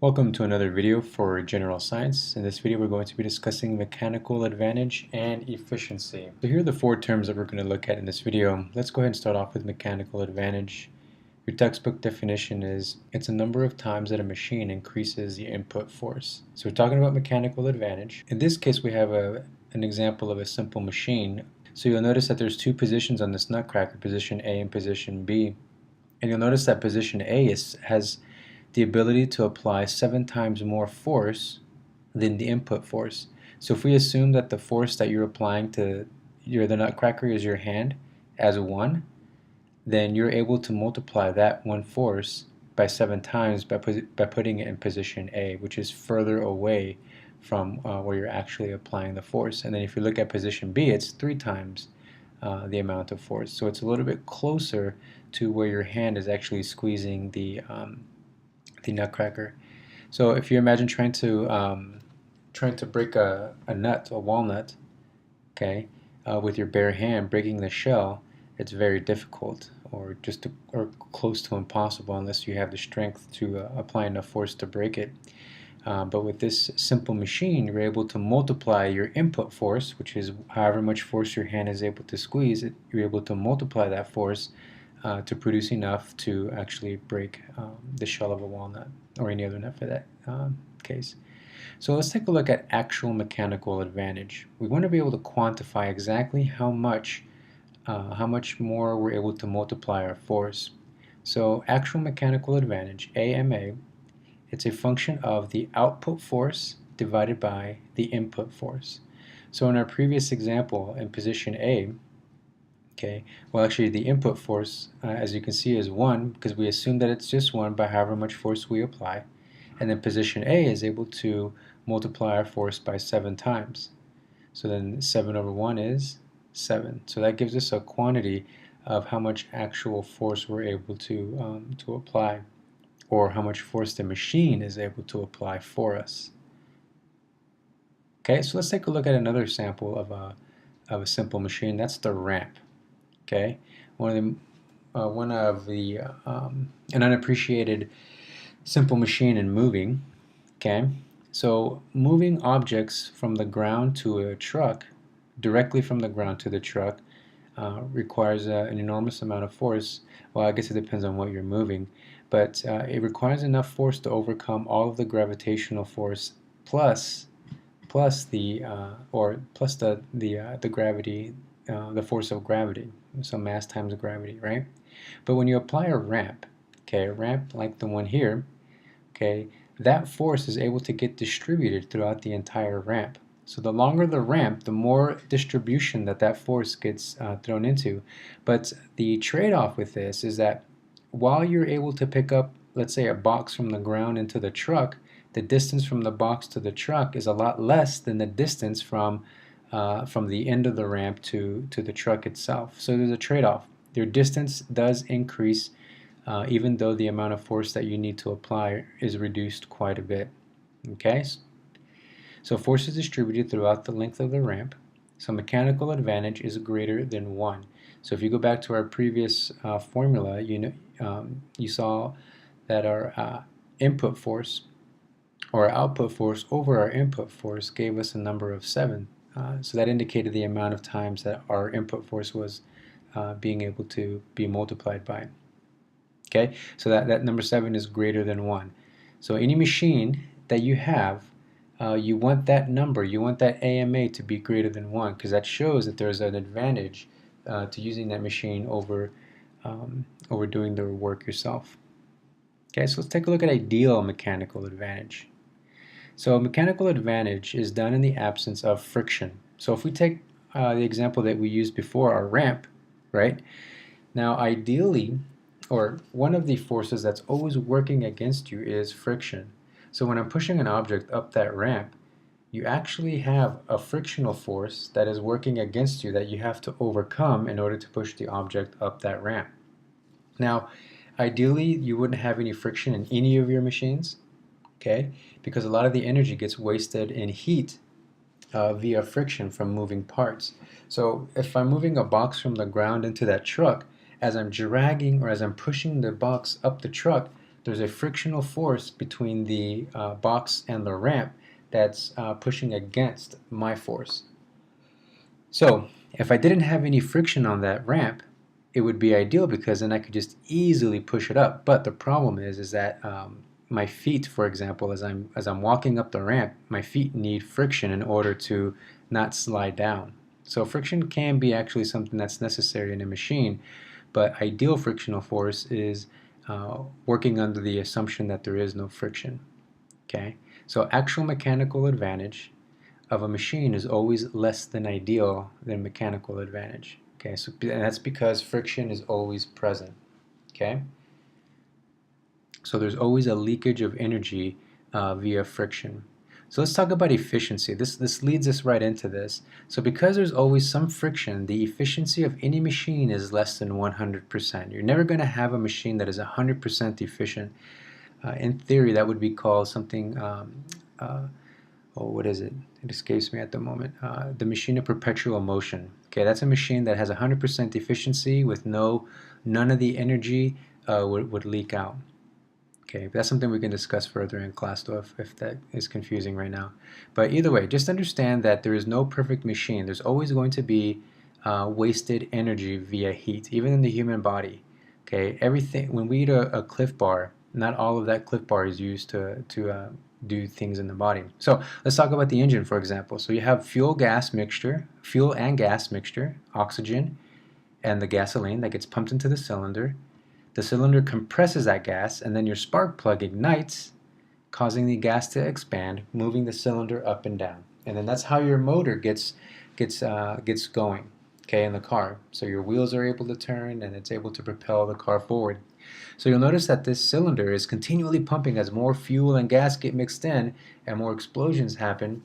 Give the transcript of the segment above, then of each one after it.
Welcome to another video for General Science. In this video we're going to be discussing mechanical advantage and efficiency. So here are the four terms that we're going to look at in this video. Let's go ahead and start off with mechanical advantage. Your textbook definition is it's a number of times that a machine increases the input force. So we're talking about mechanical advantage. In this case we have an example of a simple machine. So you'll notice that there's two positions on this nutcracker, position A and position B. And you'll notice that position A has the ability to apply 7 times more force than the input force. So if we assume that the force that you're applying to the nutcracker is your hand as 1, then you're able to multiply that one force by 7 times by putting it in position A, which is further away from where you're actually applying the force. And then if you look at position B, it's 3 times the amount of force. So it's a little bit closer to where your hand is actually squeezing the nutcracker. So if you imagine trying to break a nut, a walnut, okay, with your bare hand, breaking the shell, it's very difficult, or close to impossible, unless you have the strength to apply enough force to break it. But with this simple machine, you're able to multiply your input force, which is however much force your hand is able to squeeze it. You're able to multiply that force to produce enough to actually break the shell of a walnut, or any other nut for that case. So let's take a look at actual mechanical advantage. We want to be able to quantify exactly how much more we're able to multiply our force. So actual mechanical advantage, AMA, it's a function of the output force divided by the input force. So in our previous example, in position A, okay, well actually the input force, as you can see, is 1, because we assume that it's just 1 by however much force we apply. And then position A is able to multiply our force by 7 times. So then 7 over 1 is 7. So that gives us a quantity of how much actual force we're able to apply, or how much force the machine is able to apply for us. Okay, so let's take a look at another sample of a simple machine. That's the ramp. Okay, an unappreciated simple machine in moving. Okay, so moving objects from the ground to a truck, directly from the ground to the truck, requires an enormous amount of force. Well, I guess it depends on what you're moving, but it requires enough force to overcome all of the gravitational force plus the gravity, the force of gravity. So mass times gravity, right? But when you apply a ramp, okay, a ramp like the one here, okay, that force is able to get distributed throughout the entire ramp. So the longer the ramp, the more distribution that force gets thrown into. But the trade-off with this is that while you're able to pick up, let's say, a box from the ground into the truck, the distance from the box to the truck is a lot less than the distance from the end of the ramp to the truck itself. So there's a trade-off. Your distance does increase even though the amount of force that you need to apply is reduced quite a bit. Okay? So force is distributed throughout the length of the ramp. So mechanical advantage is greater than 1. So if you go back to our previous formula, you saw that our input force, or our output force over our input force, gave us a number of 7. So that indicated the amount of times that our input force was being able to be multiplied by. Okay, so that number 7 is greater than 1. So any machine that you have, you want that number, you want that AMA to be greater than 1, because that shows that there's an advantage to using that machine over doing the work yourself. Okay, so let's take a look at ideal mechanical advantage. So mechanical advantage is done in the absence of friction. So if we take the example that we used before, our ramp, right? Now ideally, or one of the forces that's always working against you is friction. So when I'm pushing an object up that ramp, you actually have a frictional force that is working against you that you have to overcome in order to push the object up that ramp. Now, ideally, you wouldn't have any friction in any of your machines, okay? Because a lot of the energy gets wasted in heat via friction from moving parts. So if I'm moving a box from the ground into that truck, as I'm dragging or as I'm pushing the box up the truck, there's a frictional force between the box and the ramp that's pushing against my force. So if I didn't have any friction on that ramp, it would be ideal because then I could just easily push it up. But the problem is that my feet, for example, as I'm walking up the ramp, my feet need friction in order to not slide down. So friction can be actually something that's necessary in a machine, but ideal frictional force is working under the assumption that there is no friction. Okay, so actual mechanical advantage of a machine is always less than ideal than mechanical advantage. Okay, so and that's because friction is always present. Okay, so there's always a leakage of energy via friction. So let's talk about efficiency. This leads us right into this. So because there's always some friction, the efficiency of any machine is less than 100%. You're never going to have a machine that is 100% efficient. In theory, that would be called something, what is it? It escapes me at the moment. The machine of perpetual motion. Okay, that's a machine that has 100% efficiency with none of the energy would leak out. Okay, but that's something we can discuss further in class though if that is confusing right now. But either way, just understand that there is no perfect machine. There's always going to be wasted energy via heat, even in the human body. Okay, everything, when we eat a Cliff Bar, not all of that Cliff Bar is used to do things in the body. So let's talk about the engine, for example. So you have fuel and gas mixture, oxygen, and the gasoline that gets pumped into the cylinder. The cylinder compresses that gas, and then your spark plug ignites, causing the gas to expand, moving the cylinder up and down. And then that's how your motor gets going, okay, in the car. So your wheels are able to turn, and it's able to propel the car forward. So you'll notice that this cylinder is continually pumping as more fuel and gas get mixed in, and more explosions happen.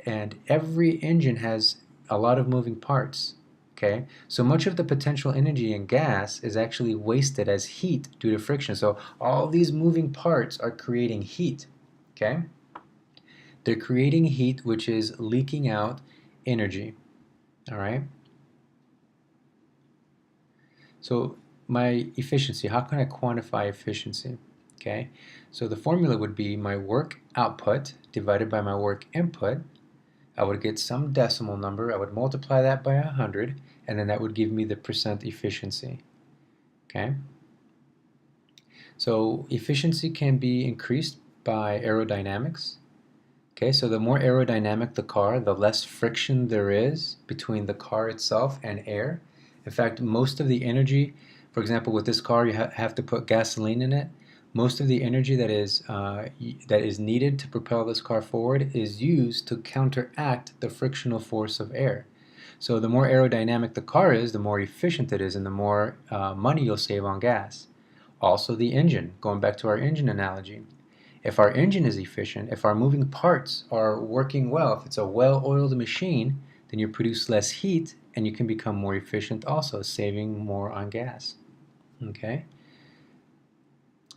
And every engine has a lot of moving parts. Okay, so much of the potential energy in gas is actually wasted as heat due to friction. So all these moving parts are creating heat. Okay, they're creating heat, which is leaking out energy. All right. So my efficiency, how can I quantify efficiency? Okay, so the formula would be my work output divided by my work input. I would get some decimal number, I would multiply that by 100, and then that would give me the percent efficiency. Okay? So efficiency can be increased by aerodynamics. Okay, so the more aerodynamic the car, the less friction there is between the car itself and air. In fact, most of the energy, for example, with this car, you have to put gasoline in it. Most of the energy that is needed to propel this car forward is used to counteract the frictional force of air. So the more aerodynamic the car is, the more efficient it is, and the more money you'll save on gas. Also the engine, going back to our engine analogy. If our engine is efficient, if our moving parts are working well, if it's a well-oiled machine, then you produce less heat and you can become more efficient also, saving more on gas. Okay?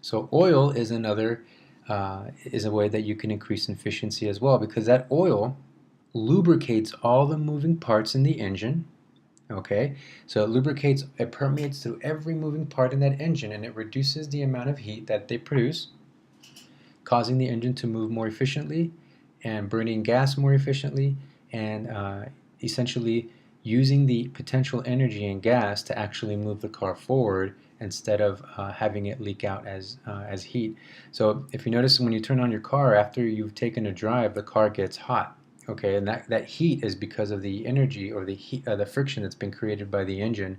So oil is is a way that you can increase efficiency as well, because that oil lubricates all the moving parts in the engine. Okay, so it permeates through every moving part in that engine, and it reduces the amount of heat that they produce, causing the engine to move more efficiently and burning gas more efficiently, and essentially using the potential energy in gas to actually move the car forward instead of having it leak out as heat. So if you notice, when you turn on your car after you've taken a drive, the car gets hot. Okay, and that heat is because of the energy or the friction that's been created by the engine,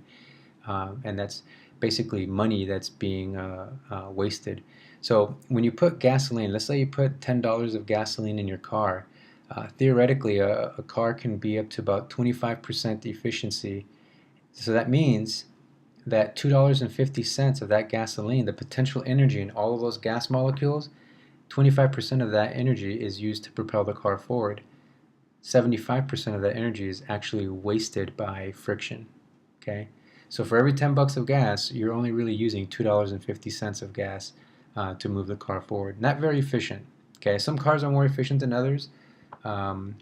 and that's basically money that's being wasted. So when you put gasoline, let's say you put $10 of gasoline in your car, theoretically a car can be up to about 25% efficiency. So that means that $2.50 of that gasoline, the potential energy in all of those gas molecules, 25% of that energy is used to propel the car forward. 75% of that energy is actually wasted by friction. Okay, so for every 10 bucks of gas, you're only really using $2.50 of gas to move the car forward. Not very efficient. Okay, some cars are more efficient than others, so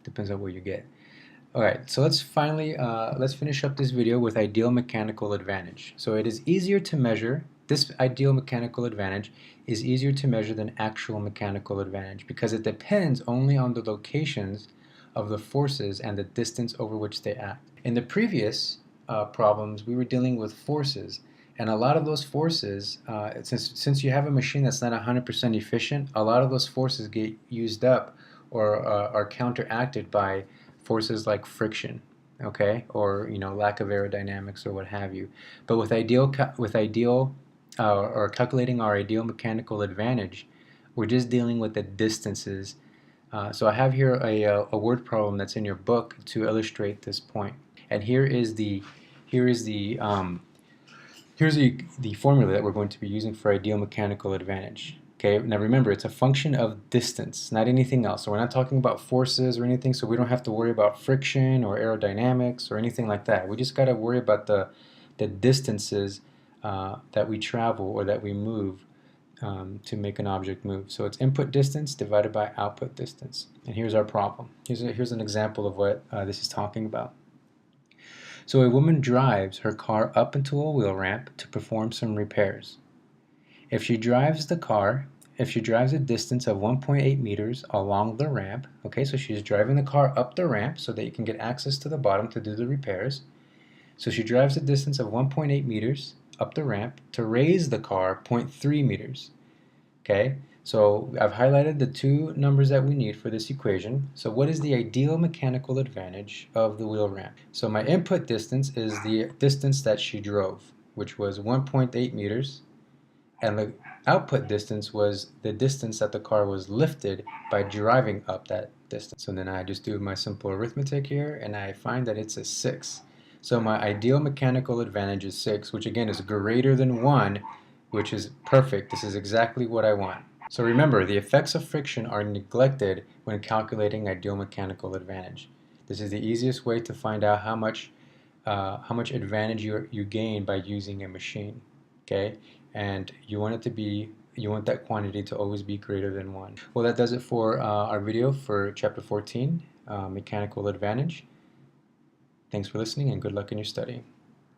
depends on what you get. Alright, so let's finish up this video with ideal mechanical advantage. So it is easier to measure this ideal mechanical advantage is easier to measure than actual mechanical advantage because it depends only on the locations of the forces and the distance over which they act. In the previous problems, we were dealing with forces, and a lot of those forces, since you have a machine that's not 100% efficient, a lot of those forces get used up or are counteracted by forces like friction, okay, or lack of aerodynamics or what have you. But with or calculating our ideal mechanical advantage, we're just dealing with the distances. So I have here a word problem that's in your book to illustrate this point. And here's the formula that we're going to be using for ideal mechanical advantage. Okay, now remember, it's a function of distance, not anything else. So we're not talking about forces or anything, so we don't have to worry about friction or aerodynamics or anything like that. We just got to worry about the distances that we travel or that we move to make an object move. So it's input distance divided by output distance. And here's our problem. Here's an example of what this is talking about. So a woman drives her car up into a wheel ramp to perform some repairs. If she drives a distance of 1.8 meters along the ramp, okay, so she's driving the car up the ramp so that you can get access to the bottom to do the repairs. So she drives a distance of 1.8 meters up the ramp to raise the car 0.3 meters. Okay, so I've highlighted the two numbers that we need for this equation. So what is the ideal mechanical advantage of the wheel ramp? So my input distance is the distance that she drove, which was 1.8 meters, and the output distance was the distance that the car was lifted by driving up that distance. So then I just do my simple arithmetic here, and I find that it's a 6. So my ideal mechanical advantage is 6, which again is greater than 1, which is perfect. This is exactly what I want. So remember, the effects of friction are neglected when calculating ideal mechanical advantage. This is the easiest way to find out how much advantage you gain by using a machine. Okay, and you want that quantity to always be greater than 1. Well, that does it for our video for chapter 14, mechanical advantage. Thanks for listening and good luck in your study.